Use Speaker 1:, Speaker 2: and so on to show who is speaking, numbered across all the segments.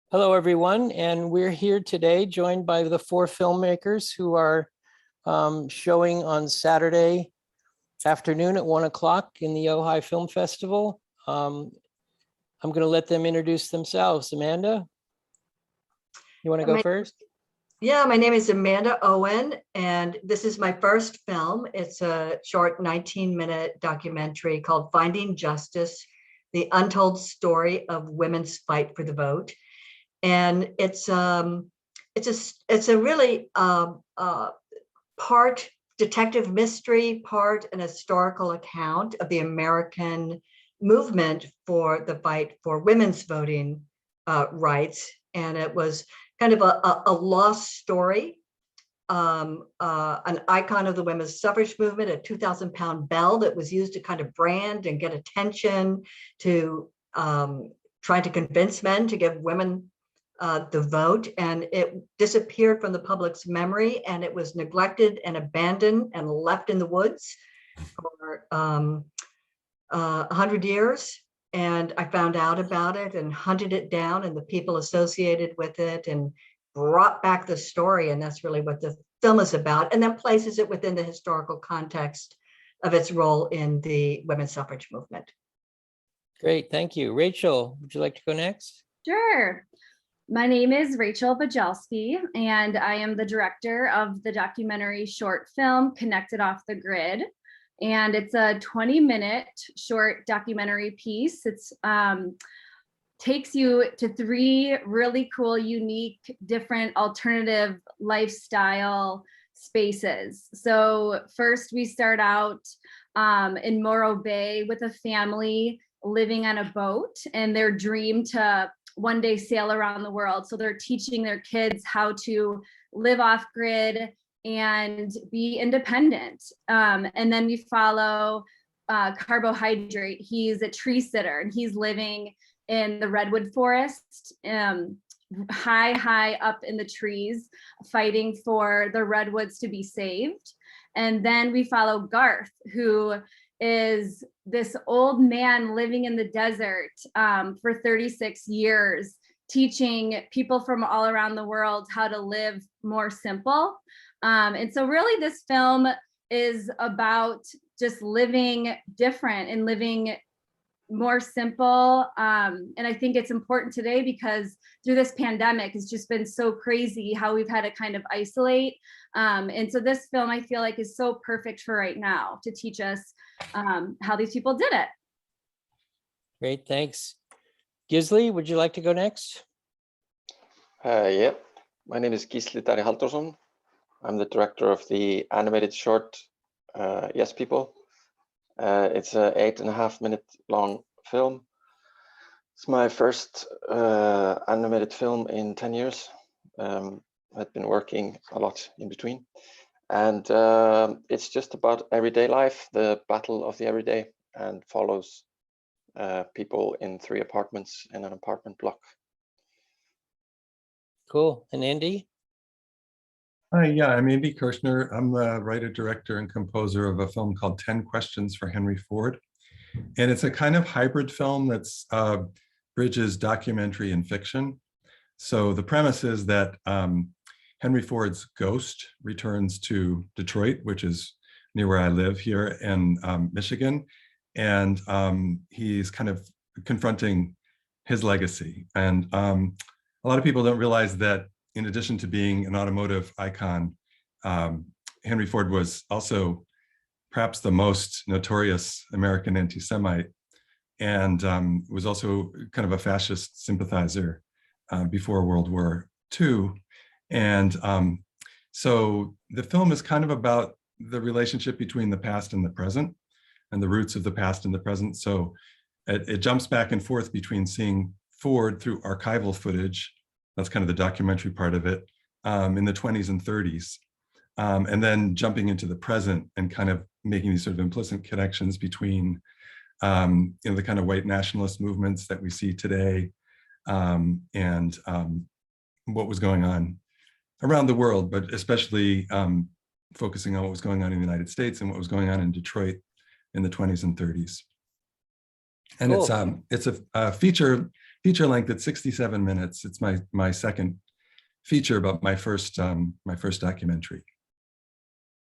Speaker 1: Hello, everyone, and we're here today joined by the four filmmakers who are showing on Saturday afternoon at 1 o'clock in the Ojai Film Festival. I'm going to let them introduce themselves. Amanda, you want to go first?
Speaker 2: Yeah, my name is Amanda Owen, and this is my first film. It's a short 19-minute documentary called Finding Justice, the Untold Story of Women's Fight for the Vote. And it's a really part detective mystery, part an historical account of the American movement for the fight for women's voting rights. And it was kind of a lost story, an icon of the women's suffrage movement, a 2,000-pound bell that was used to kind of brand and get attention to trying to convince men to give women the vote, and it disappeared from the public's memory, and it was neglected and abandoned and left in the woods for 100 years. And I found out about it and hunted it down and the people associated with it and brought back the story. And that's really what the film is about, and then places it within the historical context of its role in the women's suffrage movement.
Speaker 1: Great, thank you. Rachel, would you like to go next?
Speaker 3: Sure. My name is Rachel Bajelski, and I am the director of the documentary short film Connected Off the Grid. And it's a 20-minute short documentary piece. It's takes you to 3 really cool, unique, different alternative lifestyle spaces. So first we start out in Morro Bay with a family living on a boat, and their dream to one day sail around the world. So they're teaching their kids how to live off grid and be independent. And then we follow Carbohydrate. He's a tree sitter, and he's living in the redwood forest, high up in the trees, fighting for the redwoods to be saved. And then we follow Garth, who is this old man living in the desert for 36 years, teaching people from all around the world how to live more simple. And so really this film is about just living different and living more simple. And I think it's important today because through this pandemic, it's just been so crazy how we've had to kind of isolate. And so this film, I feel like, is so perfect for right now to teach us how these people did it.
Speaker 1: Great, thanks. Gisli, would you like to go next?
Speaker 4: Yeah, my name is Gisli Dari Halldórsson. I'm the director of the animated short Yes People. It's an 8.5-minute long film. It's my first animated film in 10 years. I've been working a lot in between. And it's just about everyday life, the battle of the everyday, and follows people in 3 apartments in an apartment block.
Speaker 1: Cool. And Andy?
Speaker 5: Hi, yeah, I'm Andy Kirshner. I'm the writer, director, and composer of a film called 10 Questions for Henry Ford. And it's a kind of hybrid film that's bridges documentary and fiction. So the premise is that Henry Ford's ghost returns to Detroit, which is near where I live here in Michigan. And he's kind of confronting his legacy. And a lot of people don't realize that in addition to being an automotive icon, Henry Ford was also perhaps the most notorious American anti-Semite, and was also kind of a fascist sympathizer before World War II. And so the film is kind of about the relationship between the past and the present, and the roots of the past and the present. So it jumps back and forth between seeing Ford through archival footage, that's kind of the documentary part of it, in the 20s and 30s, and then jumping into the present and kind of making these sort of implicit connections between the kind of white nationalist movements that we see today, and what was going on around the world, but especially focusing on what was going on in the United States and what was going on in Detroit in the 20s and 30s. And cool. It's a feature feature length. It's 67 minutes. It's my second feature, but my first documentary.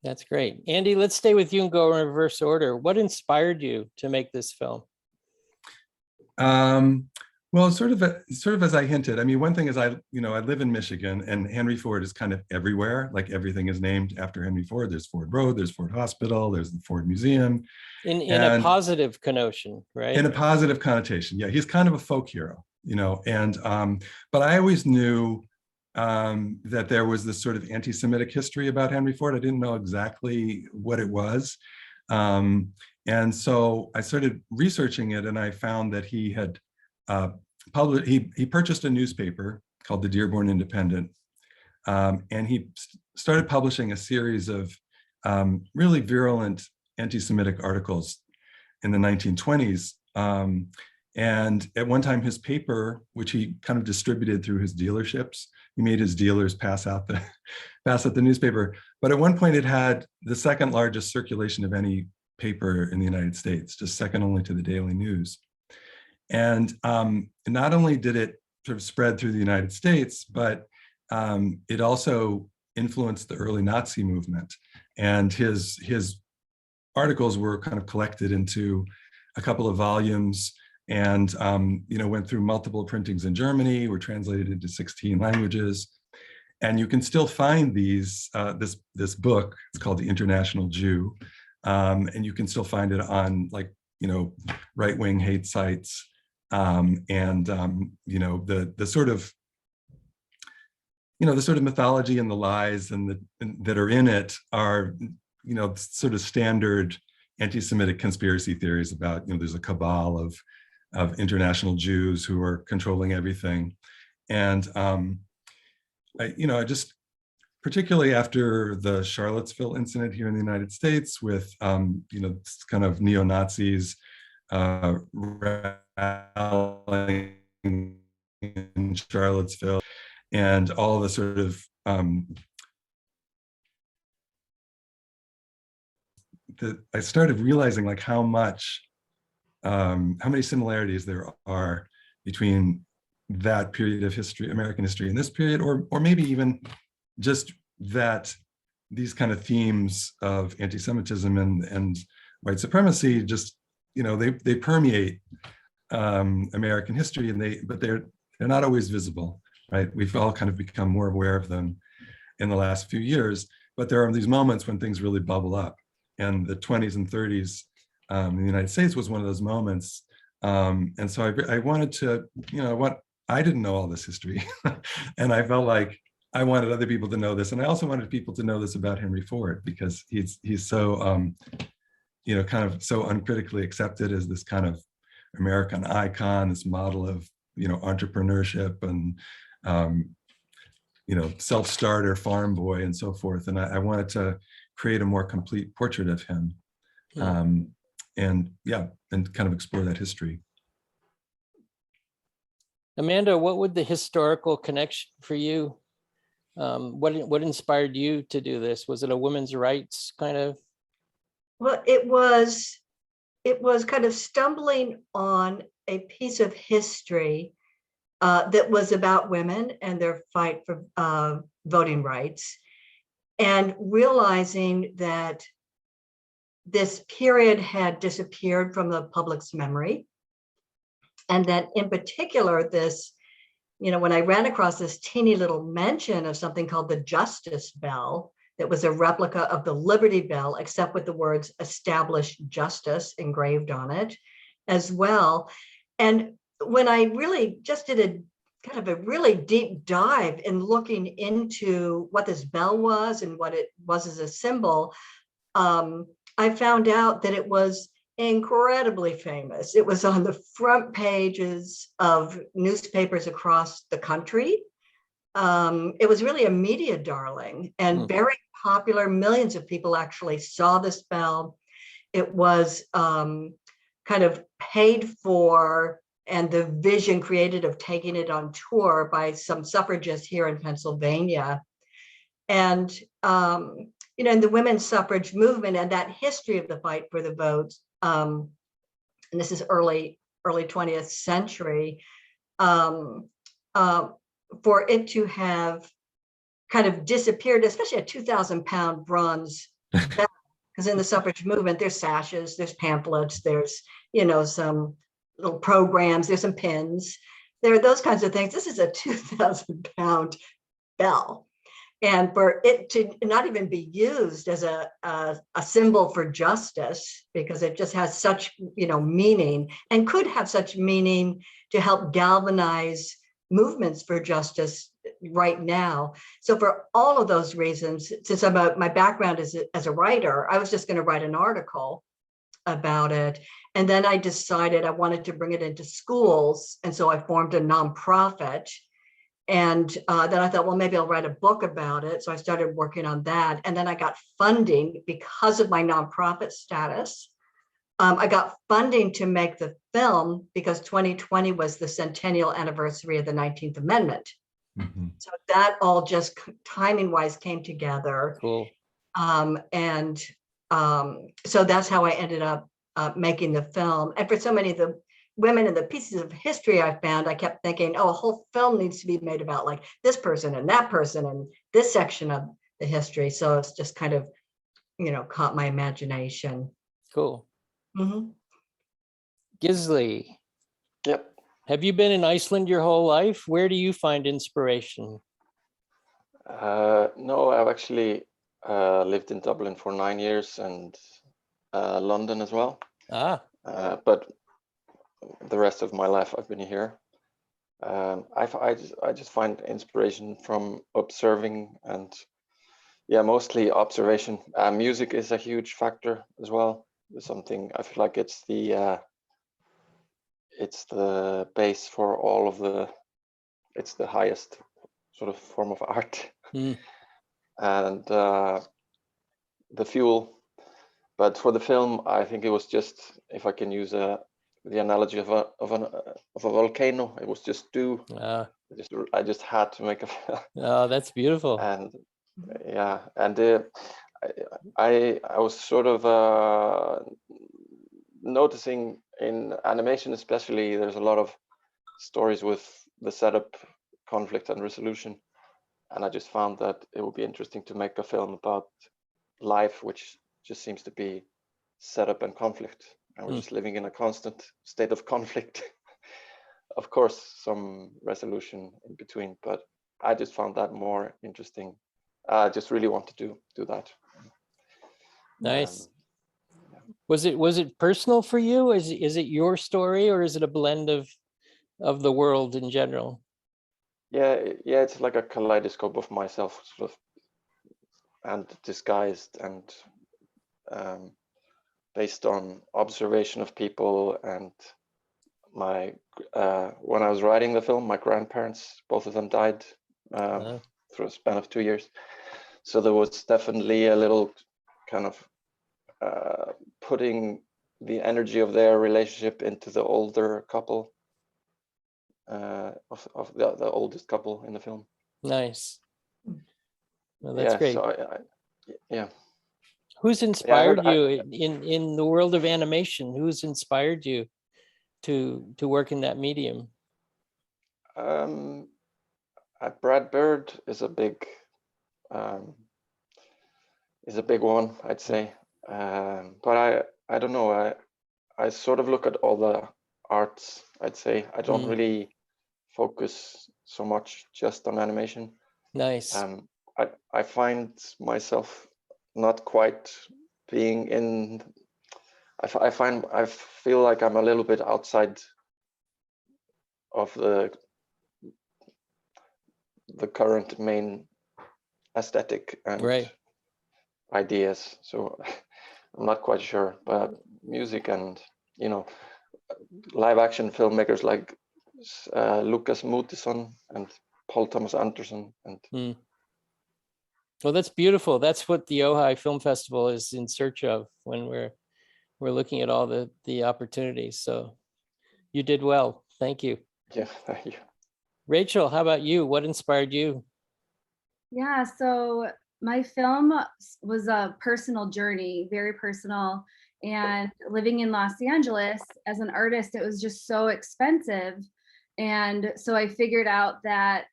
Speaker 1: That's great. Andy, let's stay with you and go in reverse order. What inspired you to make this film?
Speaker 5: Well, sort of as I hinted. I mean, one thing is I live in Michigan, and Henry Ford is kind of everywhere. Like everything is named after Henry Ford. There's Ford Road, there's Ford Hospital, there's the Ford Museum.
Speaker 1: In a positive connotation, right?
Speaker 5: In a positive connotation, yeah. He's kind of a folk hero, and but I always knew that there was this sort of anti-Semitic history about Henry Ford. I didn't know exactly what it was. And so I started researching it, and I found that he had he purchased a newspaper called the Dearborn Independent, and he started publishing a series of really virulent anti-Semitic articles in the 1920s. And at one time, his paper, which he kind of distributed through his dealerships, he made his dealers pass out the newspaper. But at one point, it had the second largest circulation of any paper in the United States, just second only to the Daily News. And not only did it sort of spread through the United States, but it also influenced the early Nazi movement. And his articles were kind of collected into a couple of volumes, and went through multiple printings in Germany, were translated into 16 languages. And you can still find this book. It's called The International Jew. And you can still find it on right-wing hate sites. The sort of mythology and the lies that are in it are, sort of standard anti-Semitic conspiracy theories about, there's a cabal of international Jews who are controlling everything. And I just, particularly after the Charlottesville incident here in the United States with, kind of neo-Nazis rallying in Charlottesville, and all the sort of I started realizing like how many similarities there are between that period of history, American history, and this period, or maybe even just that these kind of themes of anti-Semitism and white supremacy just, they permeate American history, but they're not always visible, right? We've all kind of become more aware of them in the last few years, but there are these moments when things really bubble up. And the 20s and 30s in the United States was one of those moments. And so I wanted to, I didn't know all this history. And I felt like I wanted other people to know this. And I also wanted people to know this about Henry Ford, because he's so, kind of so uncritically accepted as this kind of American icon, this model of, entrepreneurship and, self-starter farm boy and so forth. And I wanted to create a more complete portrait of him. And kind of explore that history.
Speaker 1: Amanda, what would the historical connection for you? What inspired you to do this? Was it a women's rights kind of?
Speaker 2: Well, it was kind of stumbling on a piece of history that was about women and their fight for voting rights, and realizing that this period had disappeared from the public's memory. And that in particular, this, when I ran across this teeny little mention of something called the Justice Bell, that was a replica of the Liberty Bell, except with the words "Establish Justice" engraved on it as well. And when I really just did a kind of a really deep dive in looking into what this bell was and what it was as a symbol, I found out that it was incredibly famous. It was on the front pages of newspapers across the country. It was really a media darling and very popular. Millions of people actually saw this bell. It was kind of paid for, and the vision created of taking it on tour by some suffragists here in Pennsylvania. And in the women's suffrage movement and that history of the fight for the vote, and this is early 20th century, um, for it to have kind of disappeared, especially a 2,000-pound bronze bell. Because in the suffrage movement, there's sashes, there's pamphlets, there's, some little programs, there's some pins, there are those kinds of things. This is a 2,000-pound bell. And for it to not even be used as a symbol for justice, because it just has such, meaning, and could have such meaning to help galvanize movements for justice right now. So for all of those reasons, since my background is as a writer, I was just going to write an article about it. And then I decided I wanted to bring it into schools. And so I formed a nonprofit. And then I thought, well, maybe I'll write a book about it. So I started working on that. And then I got funding because of my nonprofit status. I got funding to make the film because 2020 was the centennial anniversary of the 19th Amendment.
Speaker 5: Mhm.
Speaker 2: So that all just timing wise came together.
Speaker 1: Cool.
Speaker 2: So that's how I ended up making the film. And for so many of the women and the pieces of history I found, I kept thinking, oh, a whole film needs to be made about like this person and that person and this section of the history. So it's just kind of, caught my imagination.
Speaker 1: Cool.
Speaker 2: Mhm.
Speaker 1: Gisli,
Speaker 4: Yep.
Speaker 1: have you been in Iceland your whole life? Where do you find inspiration?
Speaker 4: No, I've actually lived in Dublin for 9 years and London as well. But the rest of my life I've been here. I just find inspiration from observing and mostly observation. Music is a huge factor as well. It's something I feel like it's the base for all of it's the highest sort of form of art.
Speaker 1: Mm.
Speaker 4: And the fuel. But for the film, I think it was just, if I can use the analogy of a volcano, it was just dew. I just had to make a film.
Speaker 1: Oh, that's beautiful.
Speaker 4: And I was sort of noticing in animation, especially, there's a lot of stories with the setup, conflict, and resolution. And I just found that it would be interesting to make a film about life, which just seems to be setup and conflict. And we're just living in a constant state of conflict. Of course, some resolution in between, but I just found that more interesting. I just really want to do that.
Speaker 1: Nice. Was it personal for you? Is it your story, or is it a blend of the world in general?
Speaker 4: Yeah, it's like a kaleidoscope of myself, sort of, and disguised and based on observation of people. And my when I was writing the film, my grandparents, both of them died through a span of 2 years. So there was definitely a little kind of putting the energy of their relationship into the older couple, of the oldest couple in the film.
Speaker 1: Nice. Well, that's great.
Speaker 4: So yeah.
Speaker 1: Who's inspired you in the world of animation? Who's inspired you to work in that medium?
Speaker 4: Brad Bird is a big one, I'd say. But I don't know. I sort of look at all the arts, I'd say. I don't really focus so much just on animation.
Speaker 1: Nice.
Speaker 4: I find myself not quite being in. I feel like I'm a little bit outside of the current main aesthetic and ideas. So I'm not quite sure, but music and live action filmmakers like Lukas Moodysson and Paul Thomas Anderson and.
Speaker 1: Well, that's beautiful. That's what the Ojai Film Festival is in search of when we're looking at all the opportunities. So you did well. Thank you.
Speaker 4: Yeah, thank you.
Speaker 1: Rachel, how about you? What inspired you?
Speaker 3: Yeah, so my film was a personal journey, very personal. And living in Los Angeles as an artist, it was just so expensive And so I figured out that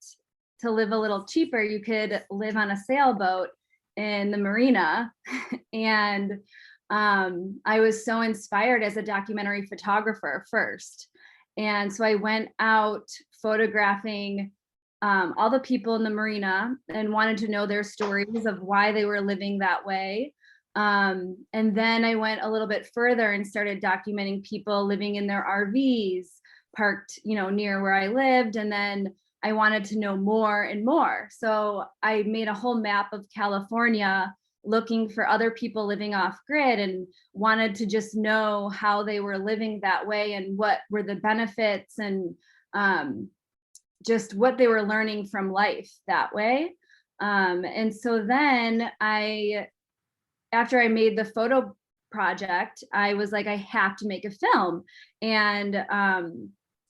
Speaker 3: to live a little cheaper, you could live on a sailboat in the marina. And I was so inspired as a documentary photographer first. And so I went out photographing all the people in the marina and wanted to know their stories of why they were living that way. And then I went a little bit further and started documenting people living in their RVs parked, near where I lived. And then I wanted to know more and more. So I made a whole map of California looking for other people living off grid and wanted to just know how they were living that way and what were the benefits and just what they were learning from life that way. And so then after I made the photo project, I was like, I have to make a film. And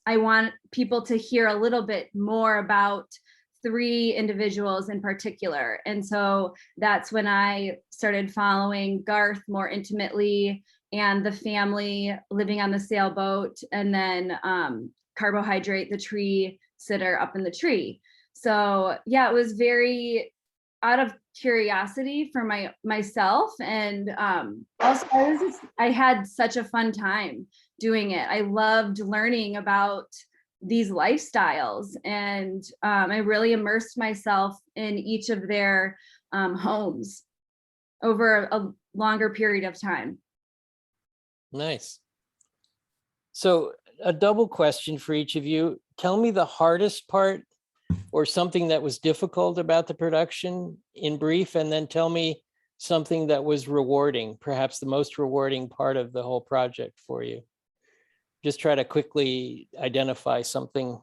Speaker 3: I want people to hear a little bit more about 3 individuals in particular. And so that's when I started following Garth more intimately and the family living on the sailboat, and then Carbohydrate, the tree sitter up in the tree. So yeah, it was very out of curiosity for myself. And also I had such a fun time doing it. I loved learning about these lifestyles, and I really immersed myself in each of their homes over a longer period of time.
Speaker 1: Nice. So a double question for each of you. Tell me the hardest part or something that was difficult about the production in brief, and then tell me something that was rewarding, perhaps the most rewarding part of the whole project for you. Just try to quickly identify something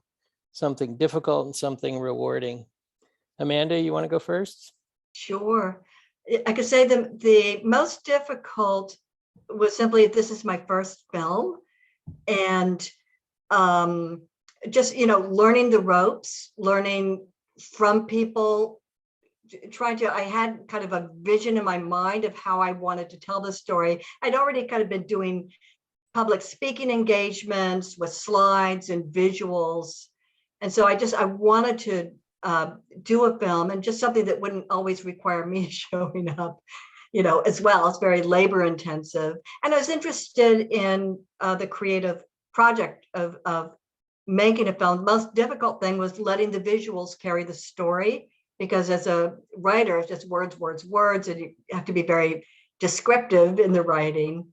Speaker 1: difficult and something rewarding. Amanda, you want to go first?
Speaker 2: Sure. I could say the most difficult was simply, this is my first film, and just, learning the ropes, learning from people, I had kind of a vision in my mind of how I wanted to tell the story. I'd already kind of been doing public speaking engagements with slides and visuals. And so I wanted to do a film, and just something that wouldn't always require me showing up, as well. It's very labor intensive. And I was interested in the creative project of making a film. The most difficult thing was letting the visuals carry the story, because as a writer, it's just words, words, words, and you have to be very descriptive in the writing.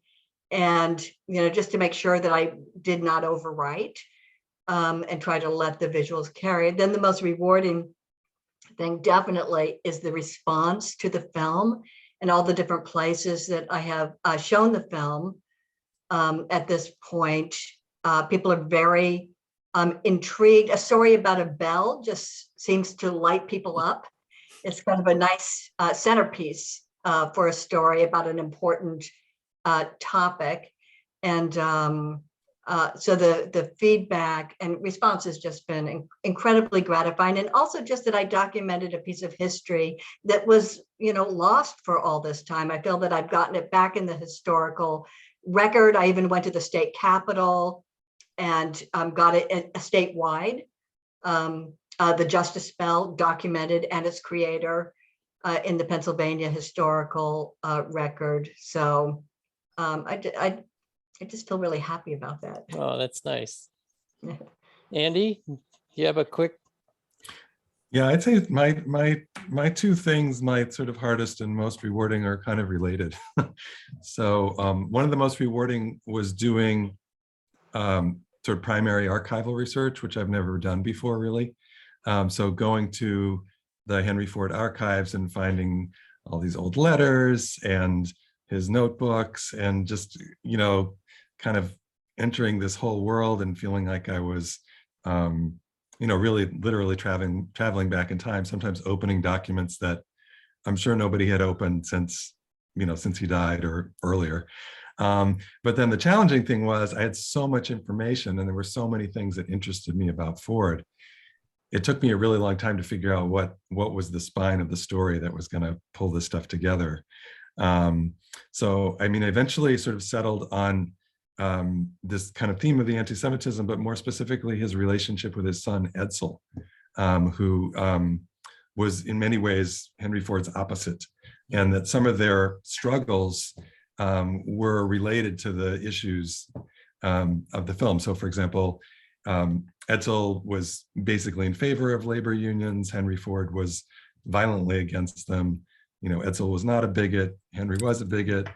Speaker 2: And, just to make sure that I did not overwrite and try to let the visuals carry. Then the most rewarding thing definitely is the response to the film and all the different places that I have shown the film. At this point, people are very intrigued. A story about a bell just seems to light people up. It's kind of a nice centerpiece for a story about an important topic. And so the feedback and response has just been incredibly gratifying. And also just that I documented a piece of history that was, lost for all this time. I feel that I've gotten it back in the historical record. I even went to the state capitol and got it statewide. The Justice Bell documented, and its creator in the Pennsylvania historical record. So I just feel really happy about that.
Speaker 1: Oh, that's nice. Andy, do you have a quick?
Speaker 5: Yeah, I'd say my 2 things, my sort of hardest and most rewarding, are kind of related. So one of the most rewarding was doing sort of primary archival research, which I've never done before, really. So going to the Henry Ford archives and finding all these old letters and his notebooks, and just, kind of entering this whole world and feeling like I was, really literally traveling back in time, sometimes opening documents that I'm sure nobody had opened since he died or earlier. But then the challenging thing was I had so much information, and there were so many things that interested me about Ford. It took me a really long time to figure out what was the spine of the story that was going to pull this stuff together. So, I mean, I eventually sort of settled on this kind of theme of the anti-Semitism, but more specifically his relationship with his son Edsel, who was in many ways Henry Ford's opposite, and that some of their struggles were related to the issues of the film. So, for example, Edsel was basically in favor of labor unions. Henry Ford was violently against them. You know, Edsel was not a bigot. Henry was a bigot.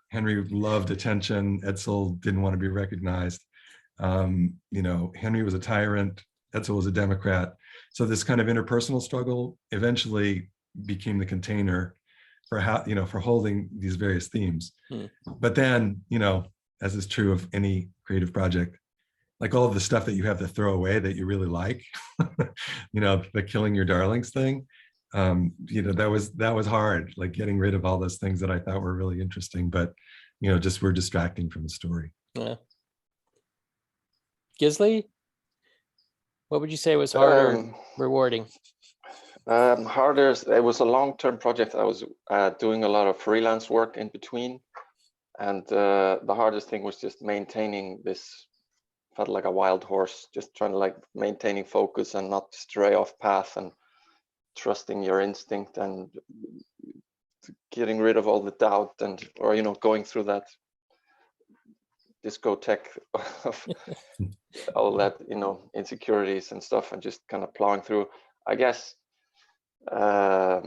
Speaker 5: Henry loved attention. Edsel didn't want to be recognized. You know, Henry was a tyrant. Edsel was a Democrat. So this kind of interpersonal struggle eventually became the container for how, you know, for holding these various themes. But then, you know, as is true of any creative project, like all of the stuff that you have to throw away that you really like, you know, the killing your darlings thing, you know, that was hard, like getting rid of all those things that I thought were really interesting, but, you know, just were distracting from the story.
Speaker 1: Yeah. Gisli, what would you say was harder or rewarding?
Speaker 4: Harder, it was a long-term project. I was doing a lot of freelance work in between. And the hardest thing was just maintaining this, felt like a wild horse, just trying to like maintaining focus and not stray off path and trusting your instinct and getting rid of all the doubt and, or, you know, going through that discotheque of all that, you know, insecurities and stuff, and just kind of plowing through. I guess I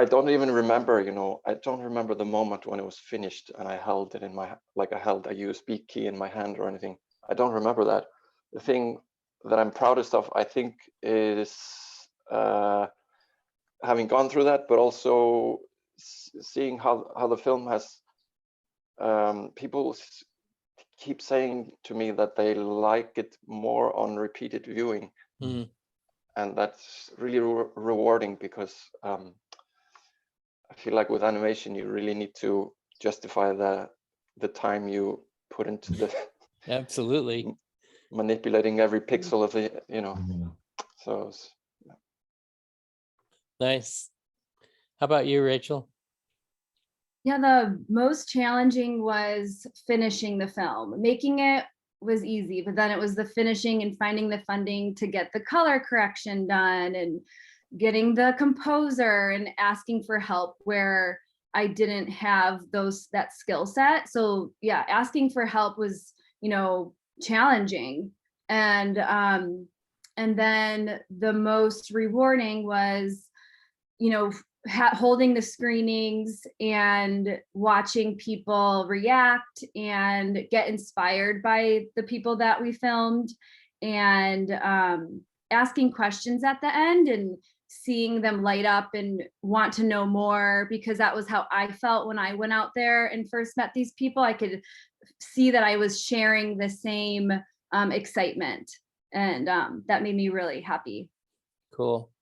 Speaker 4: don't even remember, you know, I don't remember the moment when it was finished and I held it in my, like I held a USB key in my hand or anything. I don't remember that. The thing that I'm proudest of, I think, is having gone through that, but also seeing how the film has, people keep saying to me that they like it more on repeated viewing. And that's really rewarding, because I feel like with animation, you really need to justify the time you put into the
Speaker 1: Absolutely
Speaker 4: manipulating every pixel of it, you know. So yeah.
Speaker 1: Nice. How about you, Rachel?
Speaker 3: Yeah, the most challenging was finishing the film. Making it was easy, but then it was the finishing and finding the funding to get the color correction done and getting the composer and asking for help where I didn't have that skill set. So yeah, asking for help was, you know, challenging. And then the most rewarding was, you know, holding the screenings and watching people react and get inspired by the people that we filmed, and asking questions at the end and seeing them light up and want to know more, because that was how I felt when I went out there and first met these people. I could see that I was sharing the same excitement, and that made me really happy.
Speaker 1: Cool.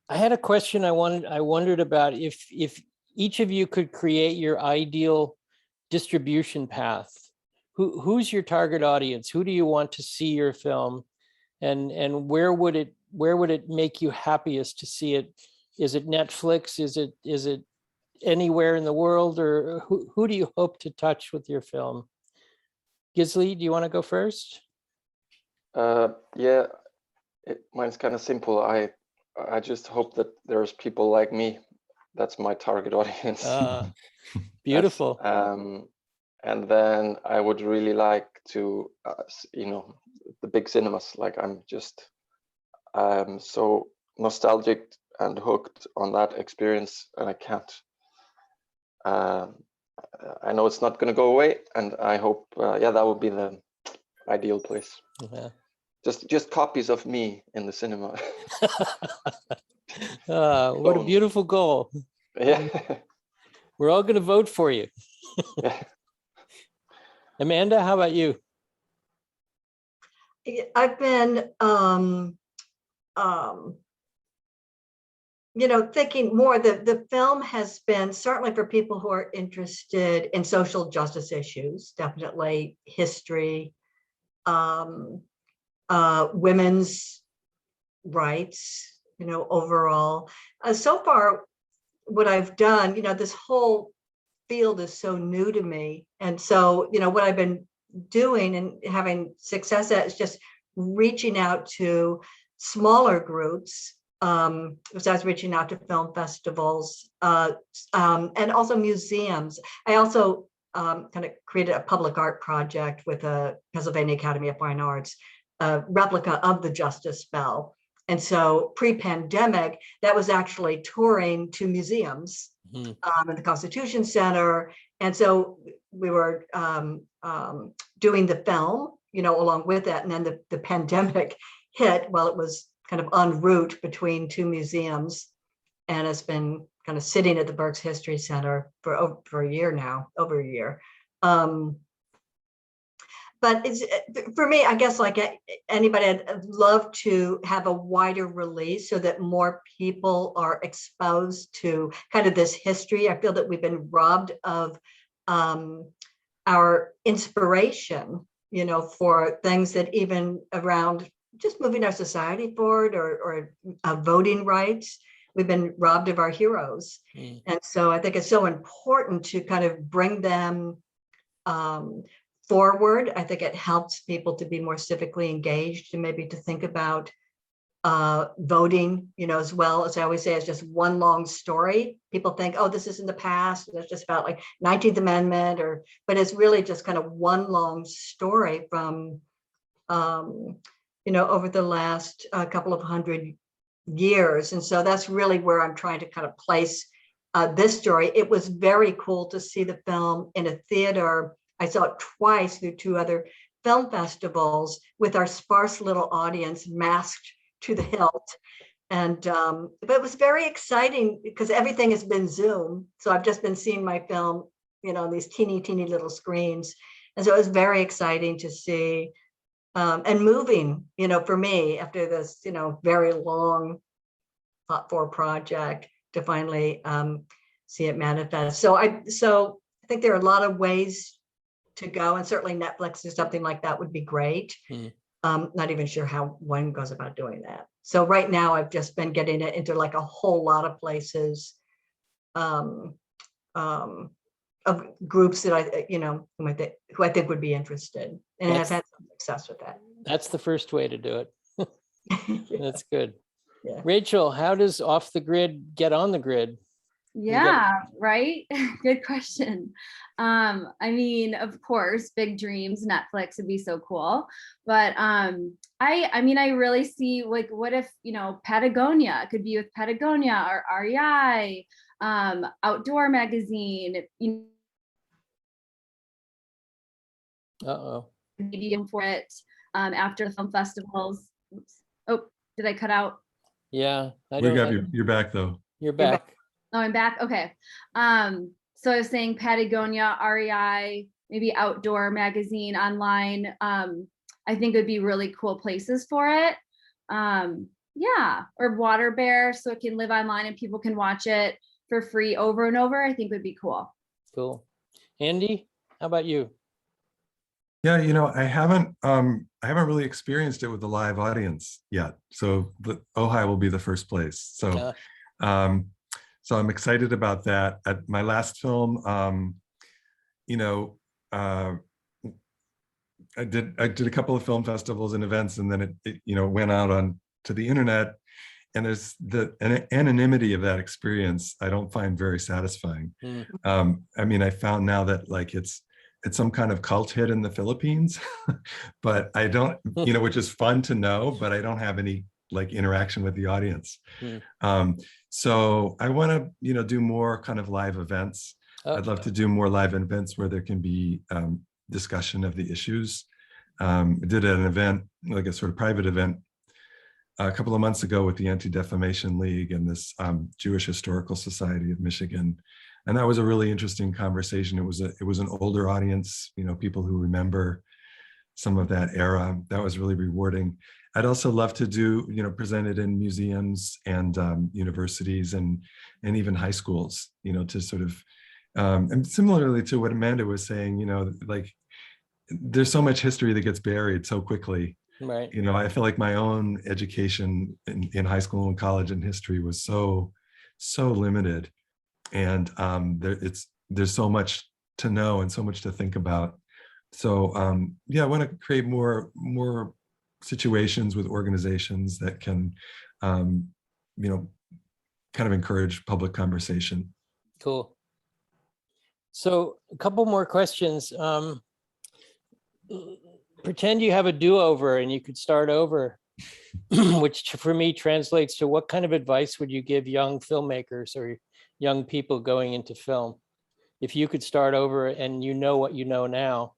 Speaker 1: I had a question I wondered about if each of you could create your ideal distribution path. Who's your target audience? Who do you want to see your film? And where would it make you happiest to see it? Is it Netflix? Is it anywhere in the world? Or who do you hope to touch with your film? Gisli, do you want to go first?
Speaker 4: Yeah, mine's kind of simple. I just hope that there's people like me. That's my target audience.
Speaker 1: Beautiful.
Speaker 4: And then I would really like to, you know, the big cinemas. Like I'm so nostalgic and hooked on that experience, and I can't. I know it's not going to go away, and I hope, yeah, that would be the ideal place.
Speaker 1: Yeah.
Speaker 4: Just copies of me in the cinema.
Speaker 1: What a beautiful goal.
Speaker 4: Yeah.
Speaker 1: We're all going to vote for you.
Speaker 4: Yeah.
Speaker 1: Amanda, how about you?
Speaker 2: I've been, you know, thinking more, the film has been, certainly for people who are interested in social justice issues, definitely history, women's rights, you know, overall. So far, what I've done, you know, this whole field is so new to me. And so, what I've been doing and having success at is just reaching out to smaller groups. Besides reaching out to film festivals, and also museums. I also kind of created a public art project with the Pennsylvania Academy of Fine Arts, a replica of the Justice Bell. And so pre-pandemic, that was actually touring to museums in the Constitution Center. And so we were doing the film, along with that. And then the pandemic hit while it was kind of en route between two museums. And it's been kind of sitting at the Berks History Center for a year now, over a year. But it's, for me, I guess like anybody, I'd love to have a wider release so that more people are exposed to kind of this history. I feel that we've been robbed of our inspiration, for things that even around just moving our society forward or voting rights. We've been robbed of our heroes. And so I think it's so important to kind of bring them forward. I think it helps people to be more civically engaged and maybe to think about voting, as well. As I always say, it's just one long story. People think, oh, this is in the past. It's just about like 19th Amendment, but it's really just kind of one long story from, over the last couple of hundred years. And so that's really where I'm trying to kind of place this story. It was very cool to see the film in a theater. I saw it twice through two other film festivals with our sparse little audience masked to the hilt. And but it was very exciting because everything has been Zoom. So I've just been seeing my film, on these teeny little screens. And so it was very exciting to see and moving, for me after this, very long thought for project to finally see it manifest. So I think there are a lot of ways to go, and certainly Netflix or something like that would be great. Not even sure how one goes about doing that. So right now I've just been getting it into like a whole lot of places, of groups that I, who I think would be interested, and I've had some success with that.
Speaker 1: That's the first way to do it.
Speaker 2: Yeah.
Speaker 1: That's good.
Speaker 2: Yeah.
Speaker 1: Rachel, how does Off the Grid get on the grid?
Speaker 3: Yeah, right. Good question. I mean, of course, big dreams, Netflix would be so cool. But I really see like, what if, Patagonia could be with Patagonia or REI, Outdoor Magazine, maybe for it after the film festivals. Oops. Oh, did I cut out?
Speaker 1: Yeah,
Speaker 5: You're back though.
Speaker 1: You're back.
Speaker 3: Oh, I'm back. Okay. So I was saying Patagonia, REI, maybe Outdoor Magazine online. I think would be really cool places for it. Yeah, or Water Bear, so it can live online and people can watch it for free over and over. I think would be cool.
Speaker 1: Cool. Andy, how about you?
Speaker 5: Yeah, I haven't really experienced it with a live audience yet. So the Ojai will be the first place. So so I'm excited about that. At my last film, I did a couple of film festivals and events, and then it went out on to the internet, and there's the anonymity of that experience I don't find very satisfying. I found now that like it's some kind of cult hit in the Philippines, but I don't, which is fun to know, but I don't have any like interaction with the audience. So I want to, do more kind of live events. I'd love to do more live events where there can be discussion of the issues. I did an event, like a sort of private event, a couple of months ago with the Anti-Defamation League and this Jewish Historical Society of Michigan. And that was a really interesting conversation. It was an older audience, people who remember some of that era. That was really rewarding. I'd also love to do, present it in museums and universities and even high schools, to sort of, and similarly to what Amanda was saying, like there's so much history that gets buried so quickly.
Speaker 1: Right.
Speaker 5: I feel like my own education in high school and college in history was so limited. And it's there's so much to know and so much to think about. So yeah, I want to create more situations with organizations that can, you know, kind of encourage public conversation.
Speaker 1: Cool. So a couple more questions. Pretend you have a do-over and you could start over, which for me translates to what kind of advice would you give young filmmakers or young people going into film? If you could start over and you know what you know now,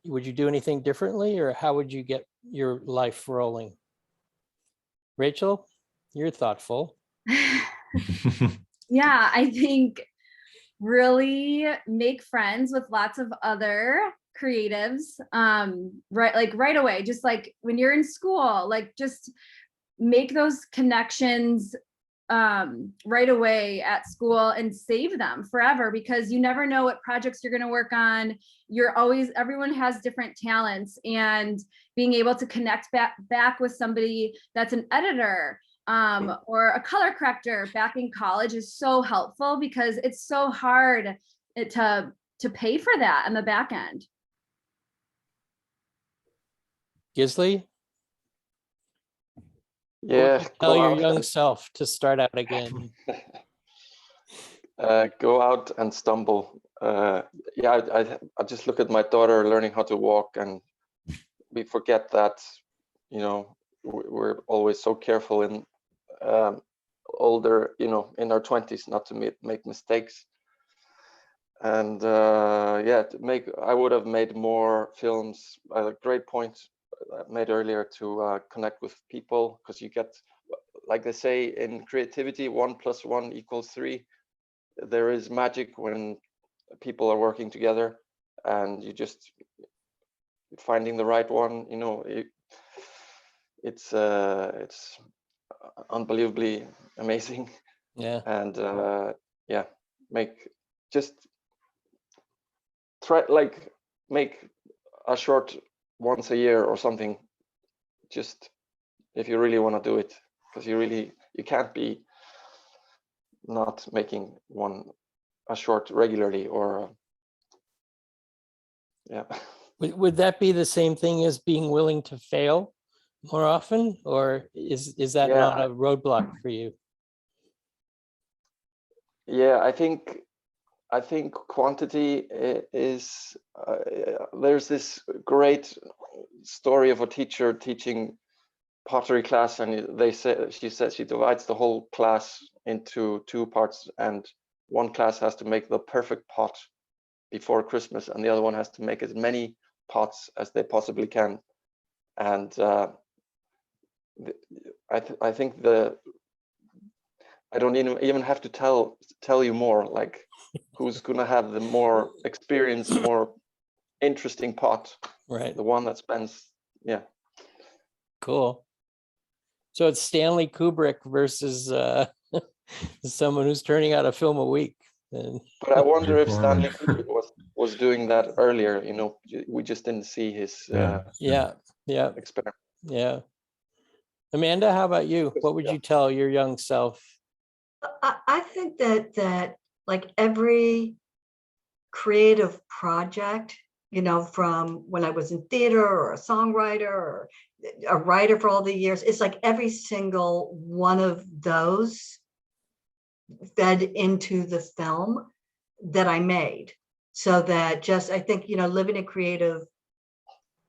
Speaker 1: would you do anything differently, or how would you get your life rolling? Rachel, you're thoughtful.
Speaker 3: Yeah, I think really make friends with lots of other creatives, right away, just like when you're in school, like just make those connections right away at school and save them forever, because you never know what projects you're going to work on. Everyone has different talents, and being able to connect back with somebody that's an editor or a color corrector back in college is so helpful, because it's so hard to pay for that on the back end.
Speaker 1: Gisli?
Speaker 4: Yeah,
Speaker 1: Tell
Speaker 4: go
Speaker 1: your
Speaker 4: out
Speaker 1: young
Speaker 4: and
Speaker 1: self to start out again.
Speaker 4: go out and stumble. Yeah, I just look at my daughter learning how to walk, and we forget that, you know, we're always so careful in older, you know, in our 20s, not to make mistakes. And yeah, I would have made more films. A great point I made earlier, to connect with people, because you get, like they say in creativity, 1 + 1 = 3. There is magic when people are working together, and you just finding the right one, you know, it's unbelievably amazing.
Speaker 1: Yeah.
Speaker 4: And yeah, just try, like, make a short once a year or something, just if you really want to do it, because you can't be not making a short regularly, or yeah.
Speaker 1: Would that be the same thing as being willing to fail more often, or is that
Speaker 4: Yeah,
Speaker 1: not a roadblock for you?
Speaker 4: Yeah, I think quantity is, there's this great story of a teacher teaching pottery class, and she says she divides the whole class into 2 parts, and one class has to make the perfect pot before Christmas, and the other one has to make as many pots as they possibly can. And I think I don't even have to tell you more, like, who's gonna have the more experience, more interesting pot,
Speaker 1: Right.
Speaker 4: the one that spends, yeah.
Speaker 1: Cool. So it's Stanley Kubrick versus someone who's turning out a film a week. And
Speaker 4: But I wonder
Speaker 5: Great
Speaker 4: if Stanley
Speaker 5: point.
Speaker 4: Kubrick was doing that earlier, you know, we just didn't see his
Speaker 1: yeah.
Speaker 4: experiment.
Speaker 1: Yeah. Amanda, how about you? What would you tell your young self?
Speaker 2: I think that like every creative project, you know, from when I was in theater or a songwriter or a writer for all the years, it's like every single one of those fed into the film that I made. So that just, I think, you know, living a creative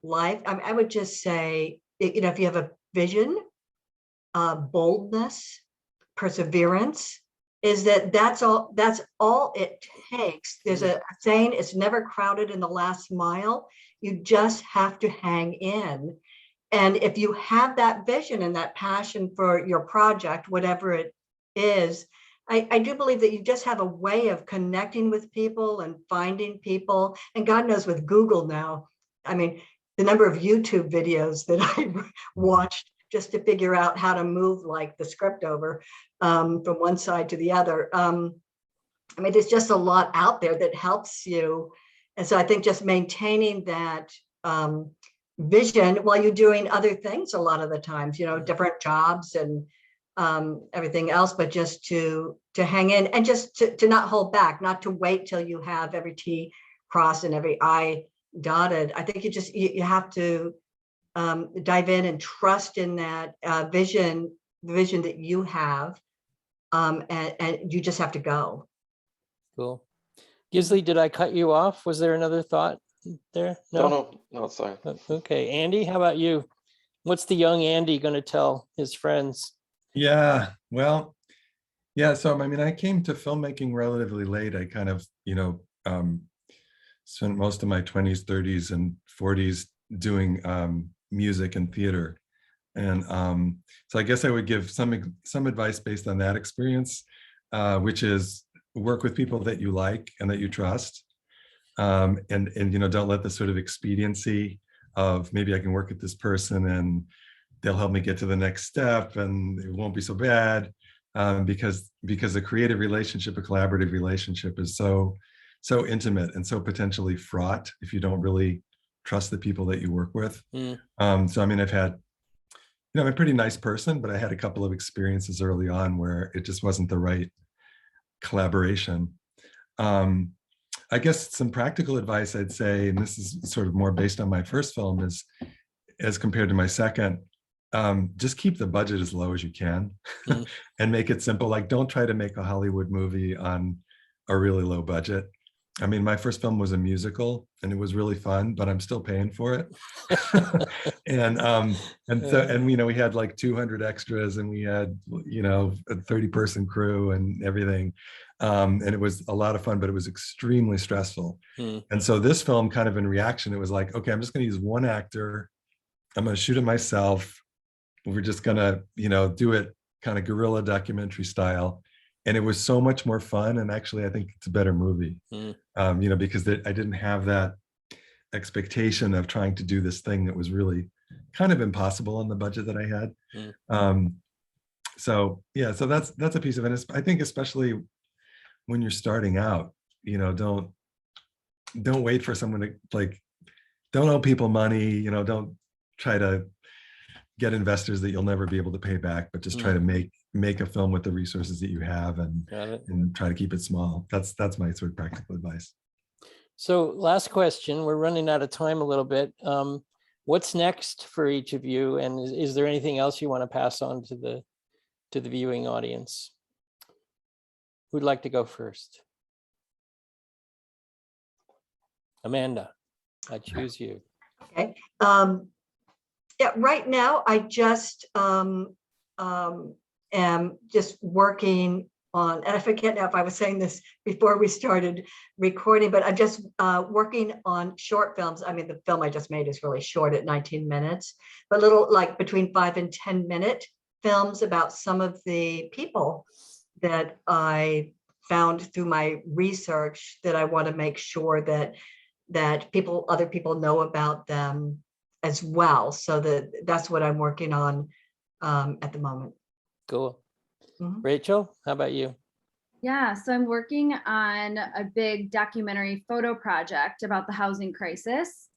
Speaker 2: life, I would just say, you know, if you have a vision, boldness, perseverance, that's all it takes. There's a saying, it's never crowded in the last mile. You just have to hang in. And if you have that vision and that passion for your project, whatever it is, I do believe that you just have a way of connecting with people and finding people. And God knows with Google now, I mean, the number of YouTube videos that I watched just to figure out how to move like the script over from one side to the other. I mean, there's just a lot out there that helps you. And so I think just maintaining that vision while you're doing other things a lot of the times, you know, different jobs and everything else, but just to hang in and just to not hold back, not to wait till you have every T crossed and every I dotted. I think you have to dive in and trust in that vision, the vision that you have, and you just have to go.
Speaker 1: Cool. Gisli, did I cut you off? Was there another thought there?
Speaker 4: No, sorry.
Speaker 1: Okay, Andy, how about you? What's the young Andy going to tell his friends?
Speaker 5: Yeah, well, yeah. So, I mean, I came to filmmaking relatively late. I kind of, spent most of my 20s, 30s, and 40s doing music and theater. And so I guess I would give some advice based on that experience, which is work with people that you like and that you trust. And don't let the sort of expediency of maybe I can work with this person and they'll help me get to the next step and it won't be so bad, because a creative relationship, a collaborative relationship is so intimate and so potentially fraught if you don't really trust the people that you work with. So I mean, I've had, I'm a pretty nice person, but I had a couple of experiences early on where it just wasn't the right collaboration. I guess some practical advice I'd say, and this is sort of more based on my first film, is as compared to my second, just keep the budget as low as you can and make it simple. Like, don't try to make a Hollywood movie on a really low budget. I mean, my first film was a musical and it was really fun, but I'm still paying for it. and we had like 200 extras and we had, a 30-person crew and everything. And it was a lot of fun, but it was extremely stressful. And so this film, kind of in reaction, it was like, okay, I'm just going to use one actor. I'm going to shoot it myself. We're just going to, do it kind of guerrilla documentary style. And it was so much more fun. And actually, I think it's a better movie, because I didn't have that expectation of trying to do this thing that was really kind of impossible on the budget that I had. So that's a piece of it. I think especially when you're starting out, don't wait for someone to don't owe people money, don't try to get investors that you'll never be able to pay back, but just try to make a film with the resources that you have and try to keep it small. That's my sort of practical advice.
Speaker 1: So last question, we're running out of time a little bit. What's next for each of you? And is there anything else you want to pass on to the viewing audience? Who'd like to go first? Amanda, I choose you.
Speaker 2: Okay. Yeah, right now I just am just working on, and I forget now if I was saying this before we started recording, but I'm just working on short films. I mean, the film I just made is really short at 19 minutes, but little like between 5 and 10 minute films about some of the people that I found through my research that I want to make sure that other people know about them as well. So that's what I'm working on at the moment.
Speaker 1: Cool. Rachel, how about you?
Speaker 3: Yeah, so I'm working on a big documentary photo project about the housing crisis.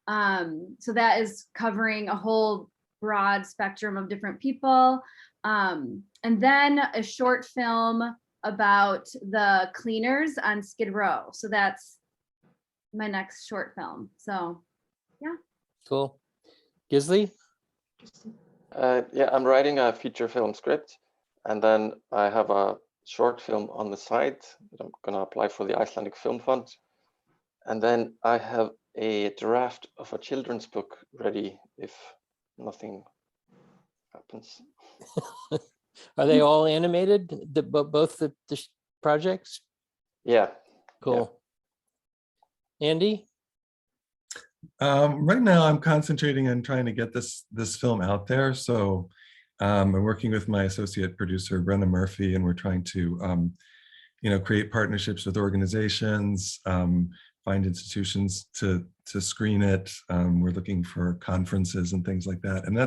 Speaker 3: So that is covering a whole broad spectrum of different people. And then a short film about the cleaners on Skid Row. So that's my next short film. So yeah.
Speaker 1: Cool. Gisli?
Speaker 4: Yeah, I'm writing a feature film script, and then I have a short film on the side that I'm going to apply for the Icelandic Film Fund. And then I have a draft of a children's book ready if nothing happens.
Speaker 1: Are they all animated, both the projects?
Speaker 4: Yeah.
Speaker 1: Cool. Yeah. Andy?
Speaker 5: Right now, I'm concentrating on trying to get this film out there. So I'm working with my associate producer, Brenna Murphy, and we're trying to, create partnerships with organizations, find institutions to screen it. We're looking for conferences and things like that. And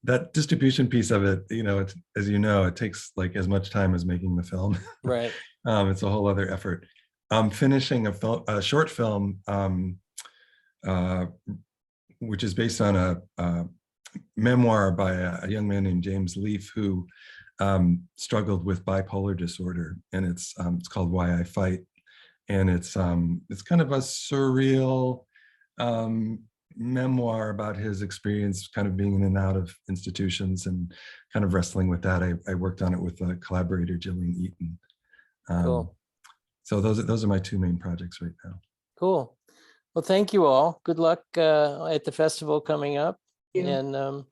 Speaker 5: that distribution piece of it, it takes like as much time as making the film.
Speaker 1: Right.
Speaker 5: It's a whole other effort. I'm finishing a short film, which is based on a memoir by a young man named James Leaf, who struggled with bipolar disorder, and it's called Why I Fight, and it's kind of a surreal memoir about his experience kind of being in and out of institutions and kind of wrestling with that. I worked on it with a collaborator, Jillian Eaton.
Speaker 1: Cool.
Speaker 5: So those are my two main projects right now.
Speaker 1: Cool. Well, thank you all. Good luck at the festival coming up.
Speaker 2: Thank you.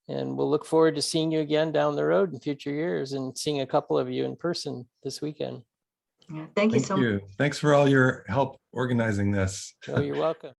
Speaker 1: And we'll look forward to seeing you again down the road in future years and seeing a couple of you in person this weekend.
Speaker 2: Yeah, thank you so much.
Speaker 5: Thanks for all your help organizing this.
Speaker 1: Oh, you're welcome.